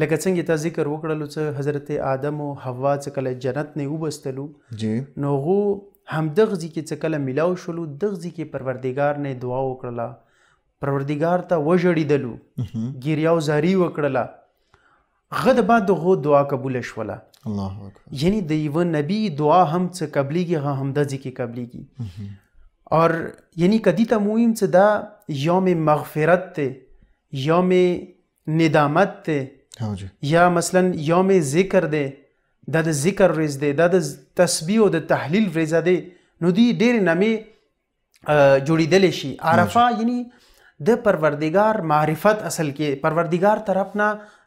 لکه څنګه تا ذکر وکړلو چې حضرت آدم او حوا چې کله جنت نه وبستلو نو هغو همدغه ځای کې چې کله میلاو شولو دغه ځای کې پروردګار نه دعا وکړله، پروردګار ته وژړېدلو، ګیریا او زاري وکړله، هغه د بعد دغه دعا قبوله شوله. الله اکبر. یعنی د یوه نبی دعا هم څه قبلیږي هغه همدا ځای کې قبلیږي. اور یعنی کدی ته مویم چې دا یوم مغفرت دی، یوم ندامت دی، یا مثلا یوم ذکر دی، دا د ذکر ورځ دی، دا د تسبیح او د تحلیل ورځ دی، نو دی ډېرې نامې جوړېدلی شي. عرفه یعنی د پروردګار معرفت اصل کې پروردګار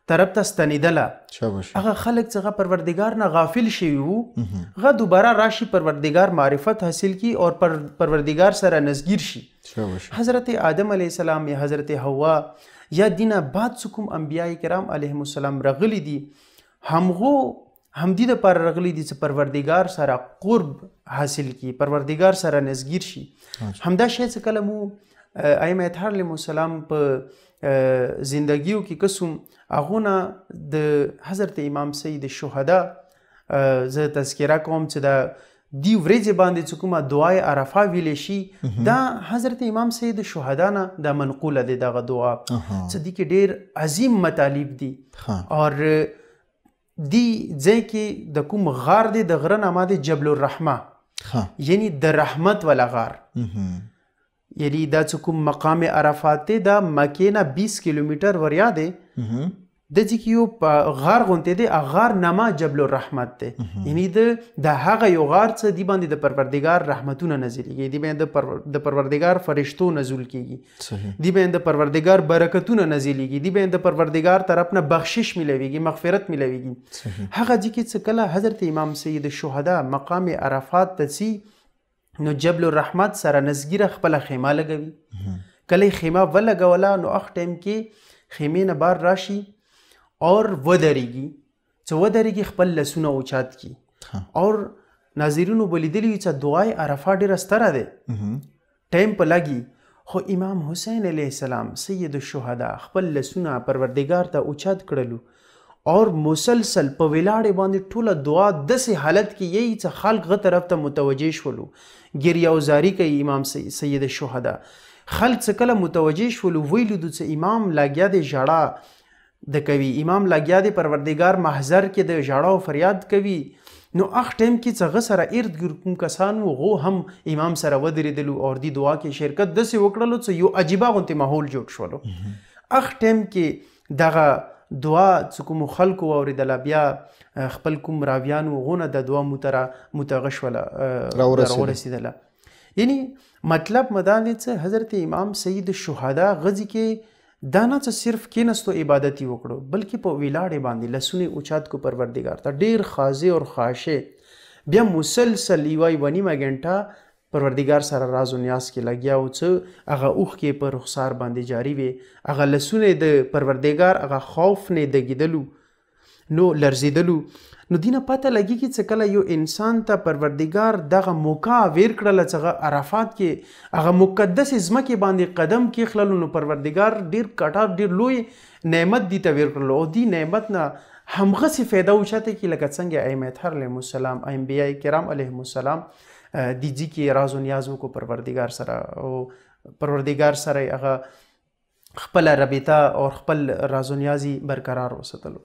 طرف ته ستنېدله. هغه خلک چې هغه پروردګار نه غافل شوي وو هغه دوباره راشي پروردګار معرفت حاصل کی اور پروردګار سره نزدیک شي. حضرت آدم علیه السلام یا حضرت حوا یا دینه بعد څه کوم انبیاء کرام علیهم السلام رغلی دي همدې دپاره رغلی دي چې پروردګار سره قرب حاصل کی، پروردګار سره نزدیک شي. همدا شی چې کله مو ائمه اطهار علیهم السلام په زندگیو کې قسم هغو نه د حضرت امام سید الشهدا زه تذکره کوم چې دا دی ورځې باندې چې کومه دعای عرفه ویلی شي دا حضرت امام سید الشهدا نه دا منقوله دی دغه دعا چې دې کې ډېر عظیم مطالب دي. اور دی ځای کې د کوم غار دی د غره نامه دی جبل الرحمه، یعنی د رحمت والا غار. یعنی دا چې کوم مقام عرفات دی دا مکې نه 20 کیلومیټر وریا دی، د ځای کې یو غار غونتی دی، غار نامه جبل الرحمت دی. یعنی د هغه یو غار څه دی باندې د پروردګار رحمتونه نازلیږي، دی باندې د پروردګار فرشتو نزول کیږي، دی باندې د پروردګار برکتونه نازلیږي، دی باندې د پروردګار طرف نه بخشش ملويږي، مغفرت ملويږي. هغه ځای کې چې کله حضرت امام سید الشهدا مقام عرفات ته ځي نو جبل الرحمت سره نزګیره خپله خیمه لګوي. کله خیمه ولګوله نو هغه ټایم کې خیمې نه بار راشي اور ودرېږي، چې ودرېږي خپل لاسونه اوچات کی. اور ناظرینو به لیدلي وي چې دعای عرفه ډېره ستره دی، ټایم په لګي، خو امام حسین علیه السلام سید الشهدا خپل لاسونه پروردګار ته اوچات کړلو اور مسلسل په ولاړې باندې ټوله دعا داسې حالت کې یی چې خلق غه طرف ته متوجه شولو، ګریه او زاری کوي امام سید الشهدا. خلق څه کله متوجه شولو ویې لیدو چې امام لګیا دی ژړا د کوي، امام لګیا دی پروردګار محضر کې د ژړا او فریاد کوي. نو هغه ټایم کې چې هغه سره ارد ګرد کوم کسان وو هغو هم امام سره ودرېدلو اور دې دعا کې شرکت داسې وکړلو چې یو عجیبه غوندې ماحول جوړ شولو. هغه ټایم کې دغه دعا چې کومو خلکو واورېدله بیا خپل کوم راویانو هغو نه د دعا متغه شوله راورسېدله. یعنی مطلب مدا دی چې حضرت امام سید الشهدا غزي کې دا نه چې صرف کېنستو عبادت یې وکړو بلکې په ولاړې باندې لاسونه اوچات کو پروردګار ته ډېر خاضع اور خاشع، بیا مسلسل یوه نیمه ګنټه پروردګار سره راز و نیاز کې لګیا و چې هغه اوښ کې په رخسار باندې جاری وي، هغه لاسونه د پروردګار هغه خوف نه دګېدلو نو لرزېدلو. نو دینه پته لګېږي چې کله یو انسان ته پروردګار دغه موقع ویر کړله چې هغه عرفات کې هغه مقدسې ځمکې باندې قدم کېښللو نو پروردګار ډېر کټار ډېر لوی نعمت دې ته ویر کړلو او دې نعمت نه همغسې فایده اوچته کړي لکه څنګه ائمه اطهار علیهم السلام انبیاء کرام علیهم السلام دی جی کې راز و نیاز وکړو پروردګار سره او پروردګار سره هغه خپله رابطه او خپل راز و نیازي برقرار وساتلو.